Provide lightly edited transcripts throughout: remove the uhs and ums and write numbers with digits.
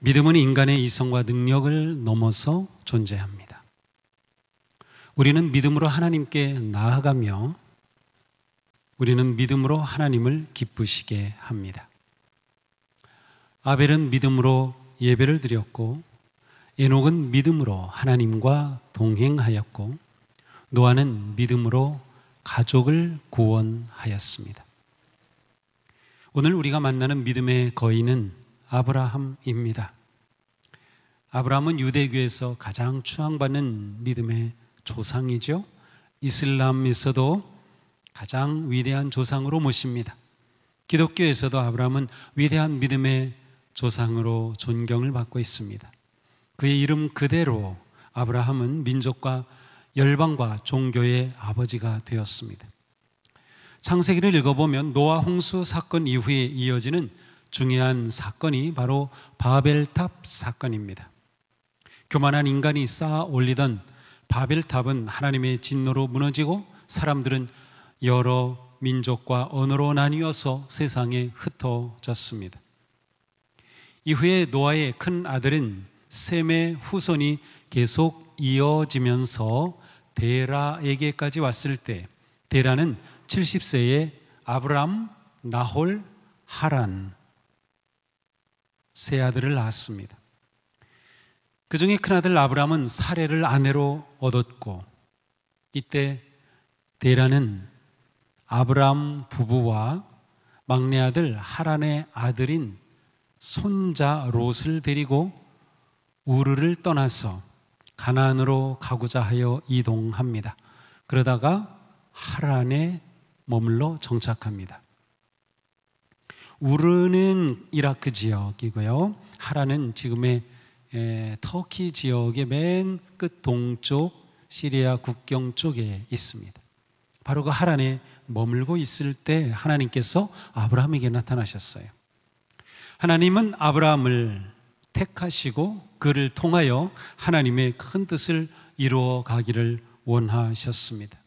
믿음은 인간의 이성과 능력을 넘어서 존재합니다. 우리는 믿음으로 하나님께 나아가며 우리는 믿음으로 하나님을 기쁘시게 합니다. 아벨은 믿음으로 예배를 드렸고, 에녹은 믿음으로 하나님과 동행하였고, 노아는 믿음으로 가족을 구원하였습니다. 오늘 우리가 만나는 믿음의 거인은 아브라함입니다. 아브라함은 유대교에서 가장 추앙받는 믿음의 조상이죠. 이슬람에서도 가장 위대한 조상으로 모십니다. 기독교에서도 아브라함은 위대한 믿음의 조상으로 존경을 받고 있습니다. 그의 이름 그대로 아브라함은 민족과 열방과 종교의 아버지가 되었습니다. 창세기를 읽어보면 노아 홍수 사건 이후에 이어지는 중요한 사건이 바로 바벨탑 사건입니다. 교만한 인간이 쌓아 올리던 바벨탑은 하나님의 진노로 무너지고 사람들은 여러 민족과 언어로 나뉘어서 세상에 흩어졌습니다. 이후에 노아의 큰 아들인 셈의 후손이 계속 이어지면서 데라에게까지 왔을 때, 데라는 70세에 아브람, 나홀, 하란 세 아들을 낳았습니다. 그 중에 큰아들 아브람은 사레를 아내로 얻었고, 이때 데라는 아브람 부부와 막내 아들 하란의 아들인 손자 롯을 데리고 우르를 떠나서 가나안으로 가고자 하여 이동합니다. 그러다가 하란에 머물러 정착합니다. 우르는 이라크 지역이고요, 하란은 지금의 터키 지역의 맨 끝 동쪽 시리아 국경 쪽에 있습니다. 바로 그 하란에 머물고 있을 때 하나님께서 아브라함에게 나타나셨어요. 하나님은 아브라함을 택하시고 그를 통하여 하나님의 큰 뜻을 이루어 가기를 원하셨습니다.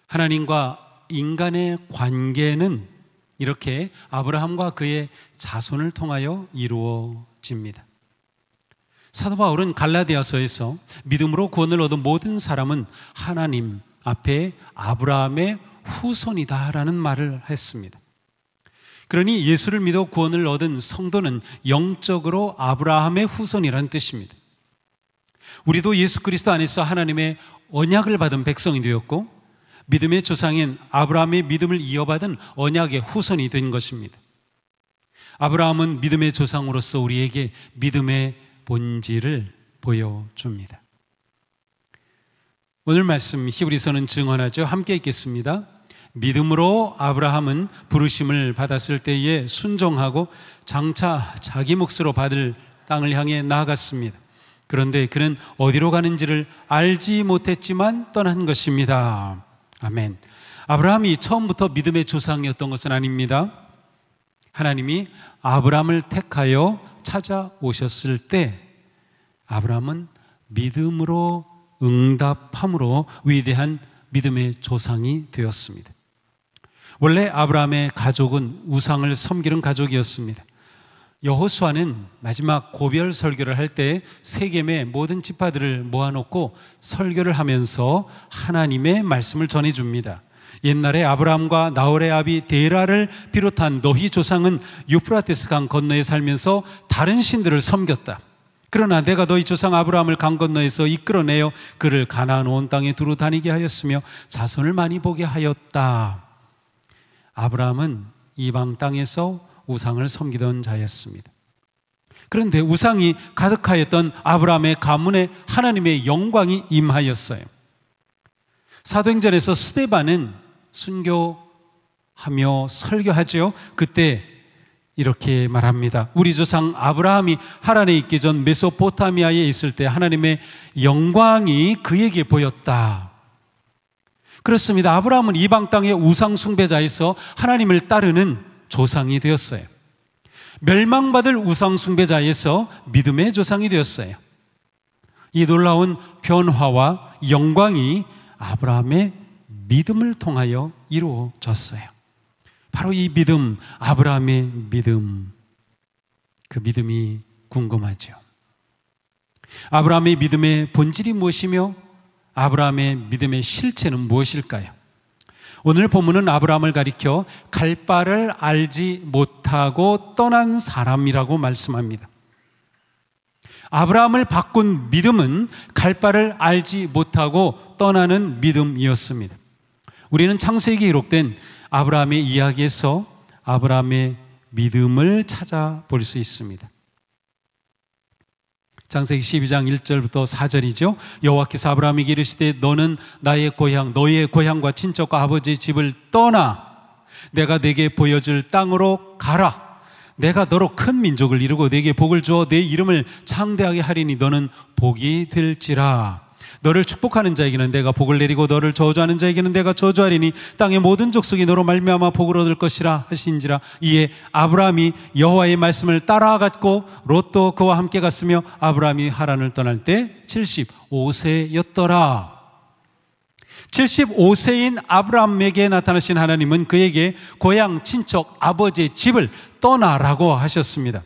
하나님과 인간의 관계는 이렇게 아브라함과 그의 자손을 통하여 이루어집니다. 사도 바울은 갈라디아서에서 믿음으로 구원을 얻은 모든 사람은 하나님 앞에 아브라함의 후손이다라는 말을 했습니다. 그러니 예수를 믿어 구원을 얻은 성도는 영적으로 아브라함의 후손이라는 뜻입니다. 우리도 예수 그리스도 안에서 하나님의 언약을 받은 백성이 되었고, 믿음의 조상인 아브라함의 믿음을 이어받은 언약의 후손이 된 것입니다. 아브라함은 믿음의 조상으로서 우리에게 믿음의 본질을 보여줍니다. 오늘 말씀 히브리서는 증언하죠. 함께 읽겠습니다. 믿음으로 아브라함은 부르심을 받았을 때에 순종하고 장차 자기 몫으로 받을 땅을 향해 나아갔습니다. 그런데 그는 어디로 가는지를 알지 못했지만 떠난 것입니다. 아멘. 아브라함이 처음부터 믿음의 조상이었던 것은 아닙니다. 하나님이 아브라함을 택하여 찾아오셨을 때 아브라함은 믿음으로 응답함으로 위대한 믿음의 조상이 되었습니다. 원래 아브라함의 가족은 우상을 섬기는 가족이었습니다. 여호수아는 마지막 고별 설교를 할 때 세겜의 모든 지파들을 모아놓고 설교를 하면서 하나님의 말씀을 전해줍니다. 옛날에 아브라함과 나홀의 아비 데라를 비롯한 너희 조상은 유프라테스 강 건너에 살면서 다른 신들을 섬겼다. 그러나 내가 너희 조상 아브라함을 강 건너에서 이끌어내어 그를 가나안 온 땅에 두루 다니게 하였으며 자손을 많이 보게 하였다. 아브라함은 이방 땅에서 우상을 섬기던 자였습니다. 그런데 우상이 가득하였던 아브라함의 가문에 하나님의 영광이 임하였어요. 사도행전에서 스데반은 순교하며 설교하죠. 그때 이렇게 말합니다. 우리 조상 아브라함이 하란에 있기 전 메소포타미아에 있을 때 하나님의 영광이 그에게 보였다. 그렇습니다. 아브라함은 이방 땅의 우상 숭배자에서 하나님을 따르는 조상이 되었어요. 멸망받을 우상 숭배자에서 믿음의 조상이 되었어요. 이 놀라운 변화와 영광이 아브라함의 믿음을 통하여 이루어졌어요. 바로 이 믿음, 아브라함의 믿음. 그 믿음이 궁금하죠. 아브라함의 믿음의 본질이 무엇이며 아브라함의 믿음의 실체는 무엇일까요? 오늘 본문은 아브라함을 가리켜 갈 바를 알지 못하고 떠난 사람이라고 말씀합니다. 아브라함을 바꾼 믿음은 갈 바를 알지 못하고 떠나는 믿음이었습니다. 우리는 창세기에 기록된 아브라함의 이야기에서 아브라함의 믿음을 찾아볼 수 있습니다. 창세기 12장 1절부터 4절이죠. 여호와께서 아브라함에게 이르시되 너는 나의 고향 너의 고향과 친척과 아버지의 집을 떠나 내가 네게 보여줄 땅으로 가라. 내가 너로 큰 민족을 이루고 네게 복을 주어 네 이름을 창대하게 하리니 너는 복이 될지라. 너를 축복하는 자에게는 내가 복을 내리고 너를 저주하는 자에게는 내가 저주하리니 땅의 모든 족속이 너로 말미암아 복을 얻을 것이라 하신지라. 이에 아브라함이 여호와의 말씀을 따라갔고 롯도 그와 함께 갔으며 아브라함이 하란을 떠날 때 75세였더라. 75세인 아브라함에게 나타나신 하나님은 그에게 고향, 친척, 아버지의 집을 떠나라고 하셨습니다.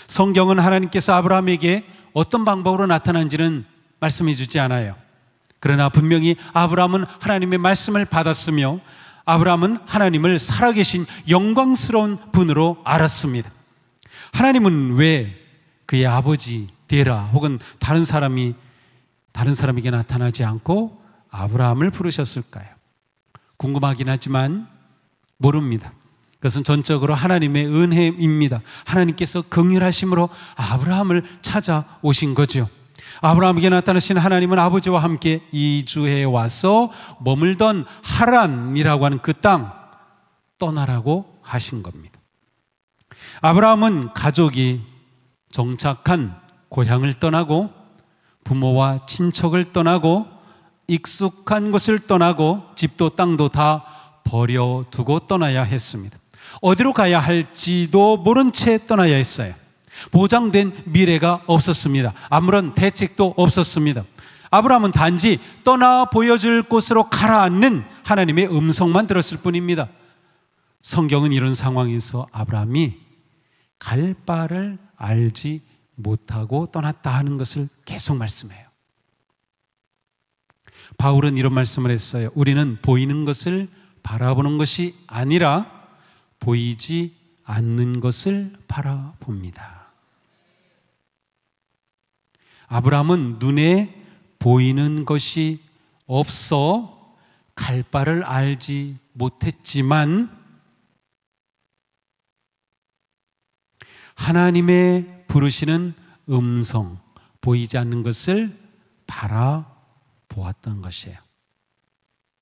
성경은 하나님께서 아브라함에게 어떤 방법으로 나타난지는 말씀해 주지 않아요. 그러나 분명히 아브라함은 하나님의 말씀을 받았으며 아브라함은 하나님을 살아계신 영광스러운 분으로 알았습니다. 하나님은 왜 그의 아버지 데라 혹은 다른 사람에게 나타나지 않고 아브라함을 부르셨을까요? 궁금하긴 하지만 모릅니다. 그것은 전적으로 하나님의 은혜입니다. 하나님께서 긍휼하심으로 아브라함을 찾아오신 거죠. 아브라함에게 나타나신 하나님은 아버지와 함께 이주해 와서 머물던 하란이라고 하는 그 땅 떠나라고 하신 겁니다. 아브라함은 가족이 정착한 고향을 떠나고 부모와 친척을 떠나고 익숙한 곳을 떠나고 집도 땅도 다 버려두고 떠나야 했습니다. 어디로 가야 할지도 모른 채 떠나야 했어요. 보장된 미래가 없었습니다. 아무런 대책도 없었습니다. 아브라함은 단지 떠나 보여줄 곳으로 가라앉는 하나님의 음성만 들었을 뿐입니다. 성경은 이런 상황에서 아브라함이 갈 바를 알지 못하고 떠났다 하는 것을 계속 말씀해요. 바울은 이런 말씀을 했어요. 우리는 보이는 것을 바라보는 것이 아니라 보이지 않는 것을 바라봅니다. 아브라함은 눈에 보이는 것이 없어 갈 바를 알지 못했지만 하나님의 부르시는 음성, 보이지 않는 것을 바라보았던 것이에요.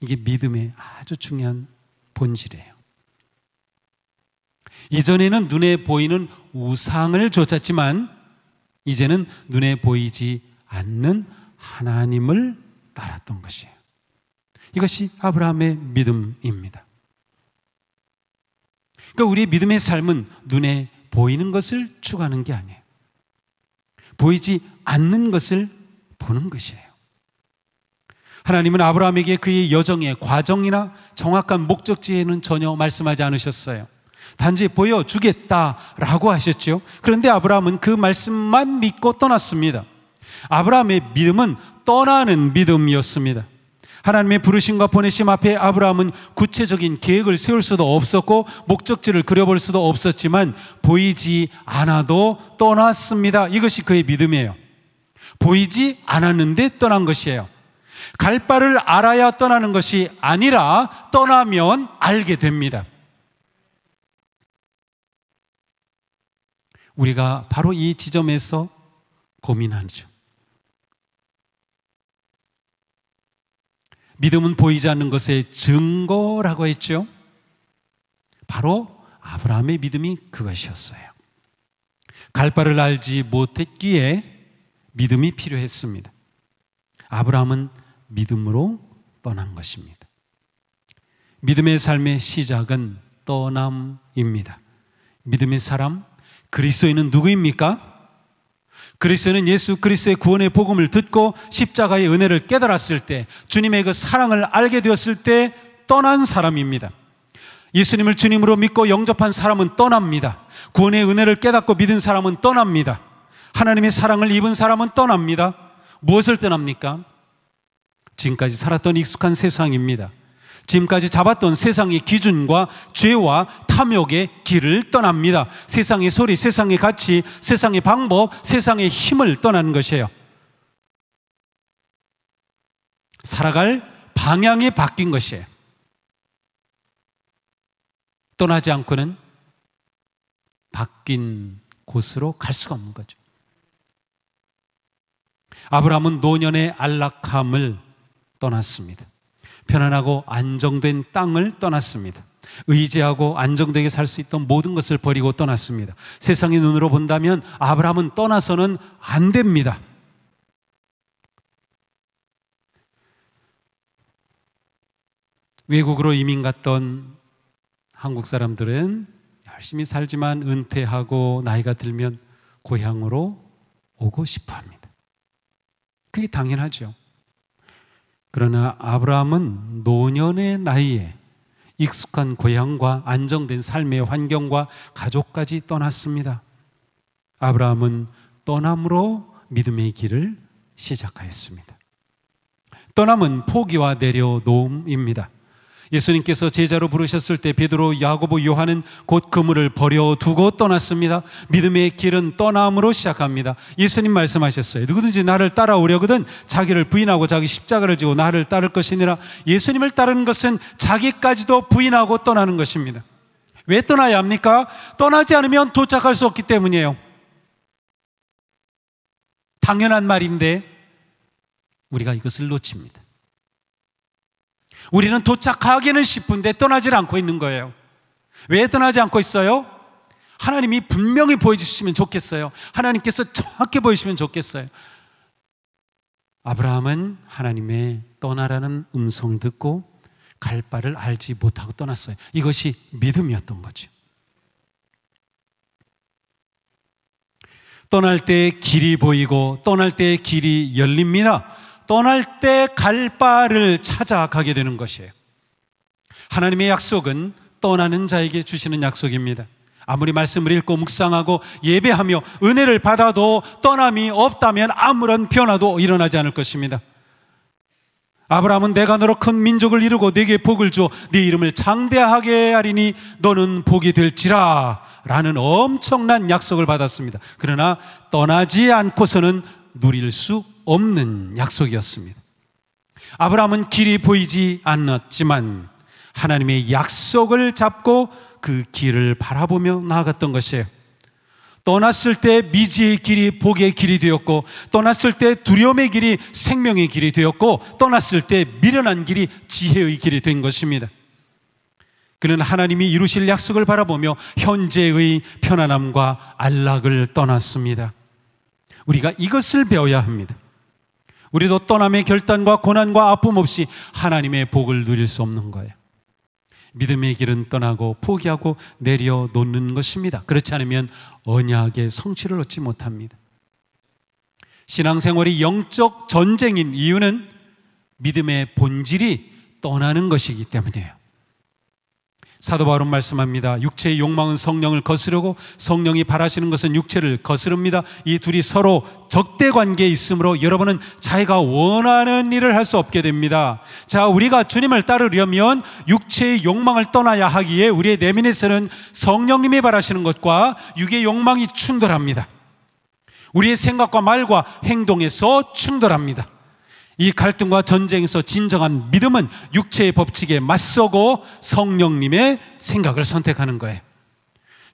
이게 믿음의 아주 중요한 본질이에요. 이전에는 눈에 보이는 우상을 쫓았지만 이제는 눈에 보이지 않는 하나님을 따랐던 것이에요. 이것이 아브라함의 믿음입니다. 그러니까 우리의 믿음의 삶은 눈에 보이는 것을 추구하는 게 아니에요. 보이지 않는 것을 보는 것이에요. 하나님은 아브라함에게 그의 여정의 과정이나 정확한 목적지에는 전혀 말씀하지 않으셨어요. 단지 보여주겠다라고 하셨죠. 그런데 아브라함은 그 말씀만 믿고 떠났습니다. 아브라함의 믿음은 떠나는 믿음이었습니다. 하나님의 부르심과 보내심 앞에 아브라함은 구체적인 계획을 세울 수도 없었고 목적지를 그려볼 수도 없었지만 보이지 않아도 떠났습니다. 이것이 그의 믿음이에요. 보이지 않았는데 떠난 것이에요. 갈 바를 알아야 떠나는 것이 아니라 떠나면 알게 됩니다. 우리가 바로 이 지점에서 고민하죠. 믿음은 보이지 않는 것의 증거라고 했죠. 바로 아브라함의 믿음이 그것이었어요. 갈 바를 알지 못했기에 믿음이 필요했습니다. 아브라함은 믿음으로 떠난 것입니다. 믿음의 삶의 시작은 떠남입니다. 믿음의 사람, 그리스도인은 누구입니까? 그리스도는 예수 그리스도의 구원의 복음을 듣고 십자가의 은혜를 깨달았을 때, 주님의 그 사랑을 알게 되었을 때 떠난 사람입니다. 예수님을 주님으로 믿고 영접한 사람은 떠납니다. 구원의 은혜를 깨닫고 믿은 사람은 떠납니다. 하나님의 사랑을 입은 사람은 떠납니다. 무엇을 떠납니까? 지금까지 살았던 익숙한 세상입니다. 지금까지 잡았던 세상의 기준과 죄와 탐욕의 길을 떠납니다. 세상의 소리, 세상의 가치, 세상의 방법, 세상의 힘을 떠나는 것이에요. 살아갈 방향이 바뀐 것이에요. 떠나지 않고는 바뀐 곳으로 갈 수가 없는 거죠. 아브라함은 노년의 안락함을 떠났습니다. 편안하고 안정된 땅을 떠났습니다. 의지하고 안정되게 살 수 있던 모든 것을 버리고 떠났습니다. 세상의 눈으로 본다면 아브라함은 떠나서는 안 됩니다. 외국으로 이민 갔던 한국 사람들은 열심히 살지만 은퇴하고 나이가 들면 고향으로 오고 싶어 합니다. 그게 당연하죠. 그러나 아브라함은 노년의 나이에 익숙한 고향과 안정된 삶의 환경과 가족까지 떠났습니다. 아브라함은 떠남으로 믿음의 길을 시작하였습니다. 떠남은 포기와 내려놓음입니다. 예수님께서 제자로 부르셨을 때 베드로, 야고보, 요한은 곧 그물을 버려두고 떠났습니다. 믿음의 길은 떠남으로 시작합니다. 예수님 말씀하셨어요. 누구든지 나를 따라오려거든 자기를 부인하고 자기 십자가를 지고 나를 따를 것이니라. 예수님을 따르는 것은 자기까지도 부인하고 떠나는 것입니다. 왜 떠나야 합니까? 떠나지 않으면 도착할 수 없기 때문이에요. 당연한 말인데 우리가 이것을 놓칩니다. 우리는 도착하기는 싶은데 떠나질 않고 있는 거예요. 왜 떠나지 않고 있어요? 하나님이 분명히 보여주시면 좋겠어요. 하나님께서 정확히 보여주시면 좋겠어요. 아브라함은 하나님의 떠나라는 음성 듣고 갈 바를 알지 못하고 떠났어요. 이것이 믿음이었던 거죠. 떠날 때 길이 보이고 떠날 때 길이 열립니다. 떠날 때 갈 바를 찾아가게 되는 것이에요. 하나님의 약속은 떠나는 자에게 주시는 약속입니다. 아무리 말씀을 읽고 묵상하고 예배하며 은혜를 받아도 떠남이 없다면 아무런 변화도 일어나지 않을 것입니다. 아브라함은 내가 너로 큰 민족을 이루고 네게 복을 주어 네 이름을 장대하게 하리니 너는 복이 될지라 라는 엄청난 약속을 받았습니다. 그러나 떠나지 않고서는 누릴 수 없는 약속이었습니다. 아브라함은 길이 보이지 않았지만 하나님의 약속을 잡고 그 길을 바라보며 나아갔던 것이에요. 떠났을 때 미지의 길이 복의 길이 되었고, 떠났을 때 두려움의 길이 생명의 길이 되었고, 떠났을 때 미련한 길이 지혜의 길이 된 것입니다. 그는 하나님이 이루실 약속을 바라보며 현재의 편안함과 안락을 떠났습니다. 우리가 이것을 배워야 합니다. 우리도 떠남의 결단과 고난과 아픔 없이 하나님의 복을 누릴 수 없는 거예요. 믿음의 길은 떠나고 포기하고 내려놓는 것입니다. 그렇지 않으면 언약의 성취를 얻지 못합니다. 신앙생활이 영적 전쟁인 이유는 믿음의 본질이 떠나는 것이기 때문이에요. 사도 바울은 말씀합니다. 육체의 욕망은 성령을 거스르고 성령이 바라시는 것은 육체를 거스릅니다. 이 둘이 서로 적대 관계에 있으므로 여러분은 자기가 원하는 일을 할 수 없게 됩니다. 자, 우리가 주님을 따르려면 육체의 욕망을 떠나야 하기에 우리의 내면에서는 성령님이 바라시는 것과 육의 욕망이 충돌합니다. 우리의 생각과 말과 행동에서 충돌합니다. 이 갈등과 전쟁에서 진정한 믿음은 육체의 법칙에 맞서고 성령님의 생각을 선택하는 거예요.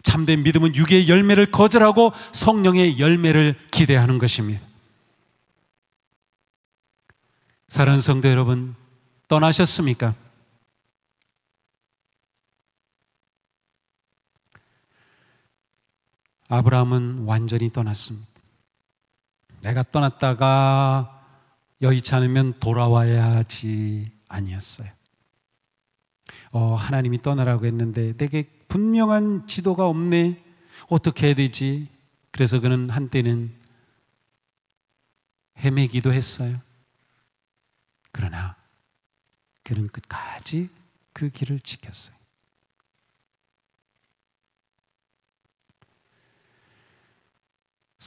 참된 믿음은 육의 열매를 거절하고 성령의 열매를 기대하는 것입니다. 사랑하는 성도 여러분, 떠나셨습니까? 아브라함은 완전히 떠났습니다. 내가 떠났다가 여의치 않으면 돌아와야 하지 아니었어요. 하나님이 떠나라고 했는데 내게 분명한 지도가 없네. 어떻게 해야 되지? 그래서 그는 한때는 헤매기도 했어요. 그러나 그는 끝까지 그 길을 지켰어요.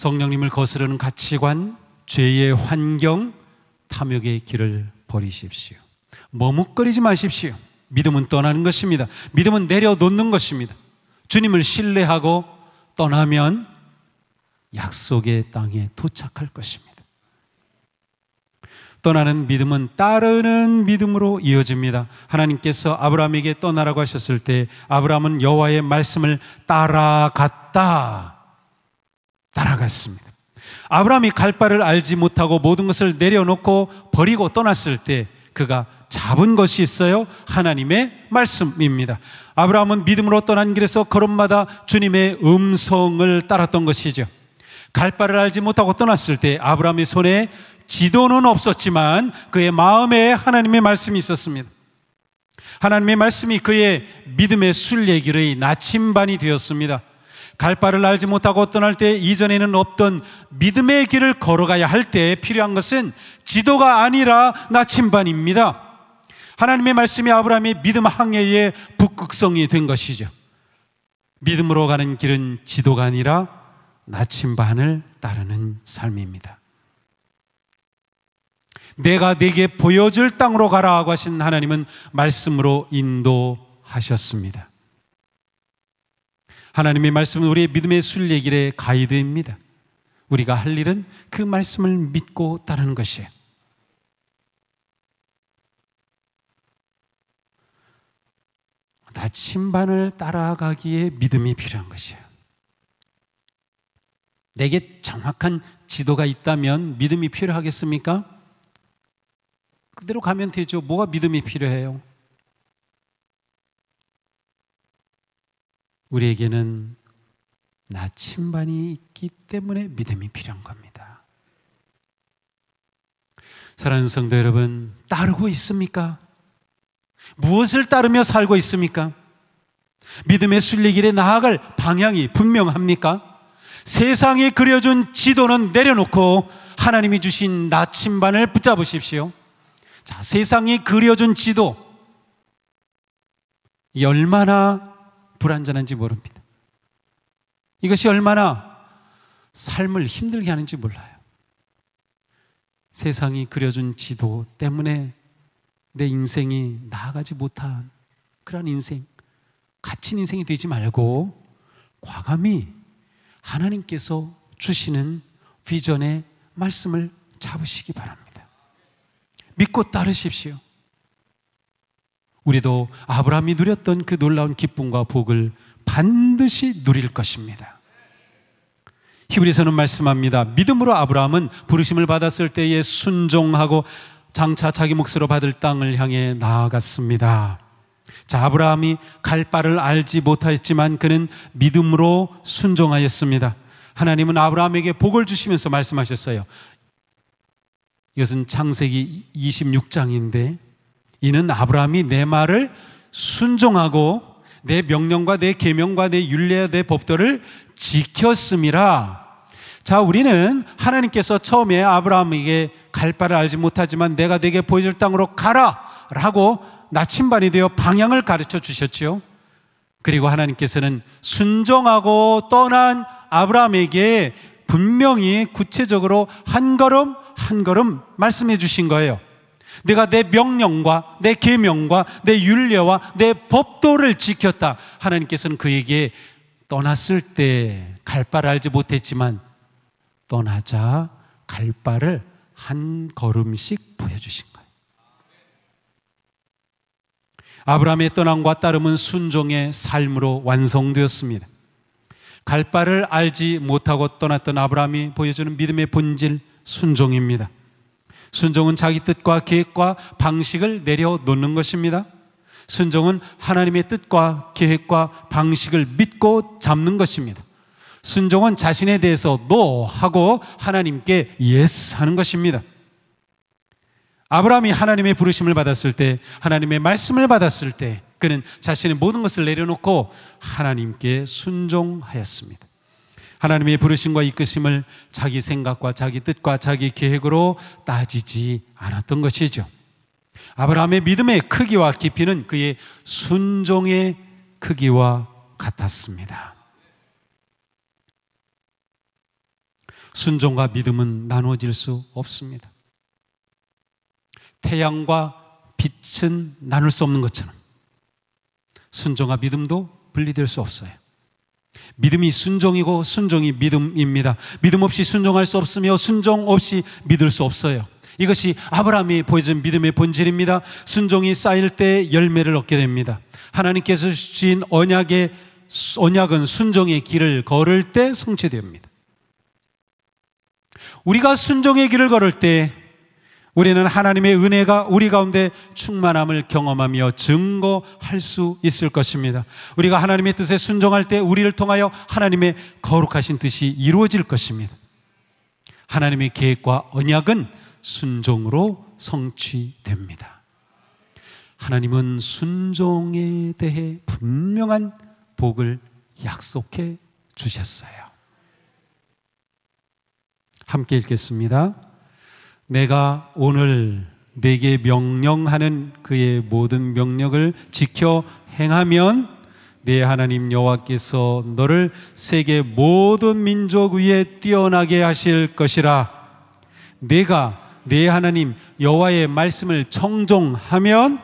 성령님을 거스르는 가치관, 죄의 환경, 탐욕의 길을 버리십시오. 머뭇거리지 마십시오. 믿음은 떠나는 것입니다. 믿음은 내려놓는 것입니다. 주님을 신뢰하고 떠나면 약속의 땅에 도착할 것입니다. 떠나는 믿음은 따르는 믿음으로 이어집니다. 하나님께서 아브라함에게 떠나라고 하셨을 때 아브라함은 여호와의 말씀을 따라갔습니다. 아브라함이 갈 바를 알지 못하고 모든 것을 내려놓고 버리고 떠났을 때 그가 잡은 것이 있어요. 하나님의 말씀입니다. 아브라함은 믿음으로 떠난 길에서 걸음마다 주님의 음성을 따랐던 것이죠. 갈 바를 알지 못하고 떠났을 때 아브라함의 손에 지도는 없었지만 그의 마음에 하나님의 말씀이 있었습니다. 하나님의 말씀이 그의 믿음의 순례길의 나침반이 되었습니다. 갈 바를 알지 못하고 떠날 때 이전에는 없던 믿음의 길을 걸어가야 할 때 필요한 것은 지도가 아니라 나침반입니다. 하나님의 말씀이 아브라함의 믿음 항해의 북극성이 된 것이죠. 믿음으로 가는 길은 지도가 아니라 나침반을 따르는 삶입니다. 내가 네게 보여줄 땅으로 가라고 하신 하나님은 말씀으로 인도하셨습니다. 하나님의 말씀은 우리의 믿음의 순례길의 가이드입니다. 우리가 할 일은 그 말씀을 믿고 따르는 것이에요. 나침반을 따라가기에 믿음이 필요한 것이에요. 내게 정확한 지도가 있다면 믿음이 필요하겠습니까? 그대로 가면 되죠. 뭐가 믿음이 필요해요? 우리에게는 나침반이 있기 때문에 믿음이 필요한 겁니다. 사랑하는 성도 여러분, 따르고 있습니까? 무엇을 따르며 살고 있습니까? 믿음의 순례길에 나아갈 방향이 분명합니까? 세상이 그려준 지도는 내려놓고 하나님이 주신 나침반을 붙잡으십시오. 자, 세상이 그려준 지도, 이 얼마나 불완전한지 모릅니다. 이것이 얼마나 삶을 힘들게 하는지 몰라요. 세상이 그려준 지도 때문에 내 인생이 나아가지 못한 그런 인생, 갇힌 인생이 되지 말고 과감히 하나님께서 주시는 비전의 말씀을 잡으시기 바랍니다. 믿고 따르십시오. 우리도 아브라함이 누렸던 그 놀라운 기쁨과 복을 반드시 누릴 것입니다. 히브리서는 말씀합니다. 믿음으로 아브라함은 부르심을 받았을 때에 순종하고 장차 자기 몫으로 받을 땅을 향해 나아갔습니다. 자, 아브라함이 갈 바를 알지 못했지만 그는 믿음으로 순종하였습니다. 하나님은 아브라함에게 복을 주시면서 말씀하셨어요. 이것은 창세기 26장인데 이는 아브라함이 내 말을 순종하고 내 명령과 내 계명과 내 율례와 내 법도를 지켰음이라. 자, 우리는 하나님께서 처음에 아브라함에게 갈 바를 알지 못하지만 내가 네게 보여줄 땅으로 가라 라고 나침반이 되어 방향을 가르쳐 주셨죠. 그리고 하나님께서는 순종하고 떠난 아브라함에게 분명히 구체적으로 한 걸음 한 걸음 말씀해 주신 거예요. 내가 내 명령과 내 계명과 내 율례와 내 법도를 지켰다. 하나님께서는 그에게 떠났을 때 갈 바를 알지 못했지만 떠나자 갈 바를 한 걸음씩 보여주신 거예요. 아브라함의 떠남과 따름은 순종의 삶으로 완성되었습니다. 갈 바를 알지 못하고 떠났던 아브라함이 보여주는 믿음의 본질, 순종입니다. 순종은 자기 뜻과 계획과 방식을 내려놓는 것입니다. 순종은 하나님의 뜻과 계획과 방식을 믿고 잡는 것입니다. 순종은 자신에 대해서 no 하고 하나님께 yes 하는 것입니다. 아브라함이 하나님의 부르심을 받았을 때, 하나님의 말씀을 받았을 때 그는 자신의 모든 것을 내려놓고 하나님께 순종하였습니다. 하나님의 부르심과 이끄심을 자기 생각과 자기 뜻과 자기 계획으로 따지지 않았던 것이죠. 아브라함의 믿음의 크기와 깊이는 그의 순종의 크기와 같았습니다. 순종과 믿음은 나누어질 수 없습니다. 태양과 빛은 나눌 수 없는 것처럼 순종과 믿음도 분리될 수 없어요. 믿음이 순종이고 순종이 믿음입니다. 믿음 없이 순종할 수 없으며 순종 없이 믿을 수 없어요. 이것이 아브라함이 보여준 믿음의 본질입니다. 순종이 쌓일 때 열매를 얻게 됩니다. 하나님께서 주신 언약은 순종의 길을 걸을 때 성취됩니다. 우리가 순종의 길을 걸을 때 우리는 하나님의 은혜가 우리 가운데 충만함을 경험하며 증거할 수 있을 것입니다. 우리가 하나님의 뜻에 순종할 때 우리를 통하여 하나님의 거룩하신 뜻이 이루어질 것입니다. 하나님의 계획과 언약은 순종으로 성취됩니다. 하나님은 순종에 대해 분명한 복을 약속해 주셨어요. 함께 읽겠습니다. 내가 오늘 내게 명령하는 그의 모든 명령을 지켜 행하면 내 하나님 여호와께서 너를 세계 모든 민족 위에 뛰어나게 하실 것이라. 내가 내 하나님 여호와의 말씀을 청종하면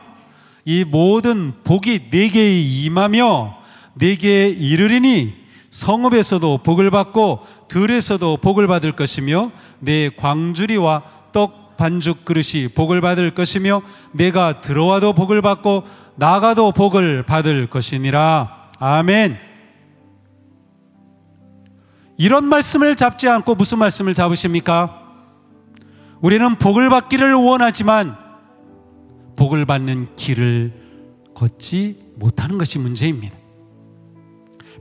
이 모든 복이 내게 임하며 내게 이르리니 성읍에서도 복을 받고 들에서도 복을 받을 것이며 내 광주리와 떡 반죽 그릇이 복을 받을 것이며 내가 들어와도 복을 받고 나가도 복을 받을 것이니라. 아멘. 이런 말씀을 잡지 않고 무슨 말씀을 잡으십니까? 우리는 복을 받기를 원하지만 복을 받는 길을 걷지 못하는 것이 문제입니다.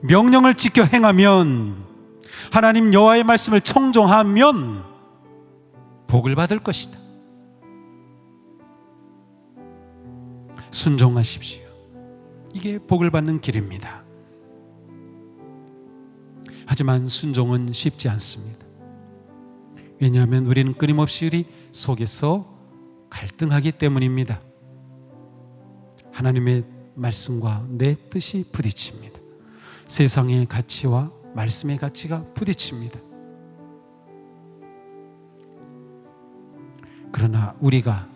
명령을 지켜 행하면, 하나님 여호와의 말씀을 청종하면 복을 받을 것이다. 순종하십시오. 이게 복을 받는 길입니다. 하지만 순종은 쉽지 않습니다. 왜냐하면 우리는 끊임없이 우리 속에서 갈등하기 때문입니다. 하나님의 말씀과 내 뜻이 부딪힙니다. 세상의 가치와 말씀의 가치가 부딪힙니다. 그러나 우리가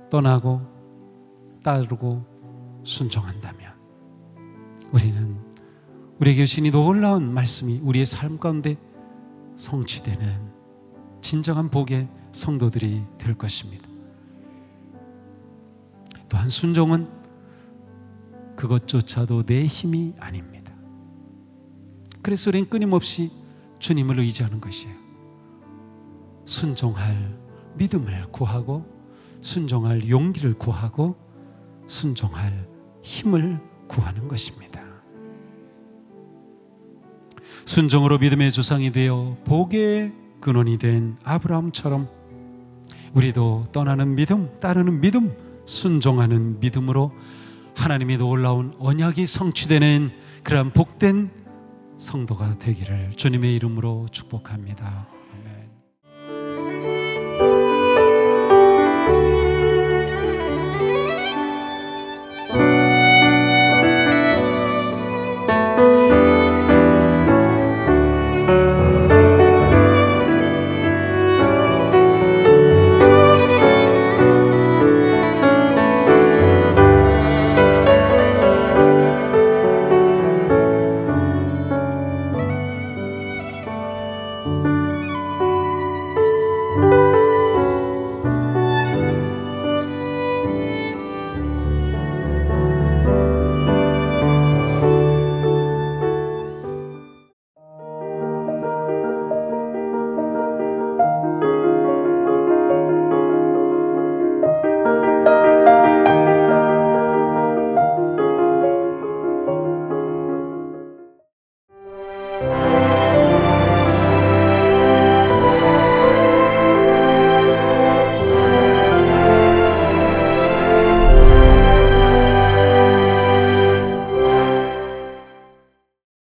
떠나고 따르고 순종한다면 우리는 우리에게 주신 이 놀라운 말씀이 우리의 삶 가운데 성취되는 진정한 복의 성도들이 될 것입니다. 또한 순종은 그것조차도 내 힘이 아닙니다. 그래서 우리는 끊임없이 주님을 의지하는 것이에요. 순종할 믿음을 구하고, 순종할 용기를 구하고, 순종할 힘을 구하는 것입니다. 순종으로 믿음의 조상이 되어 복의 근원이 된 아브라함처럼 우리도 떠나는 믿음, 따르는 믿음, 순종하는 믿음으로 하나님의 놀라운 언약이 성취되는 그러한 복된 성도가 되기를 주님의 이름으로 축복합니다.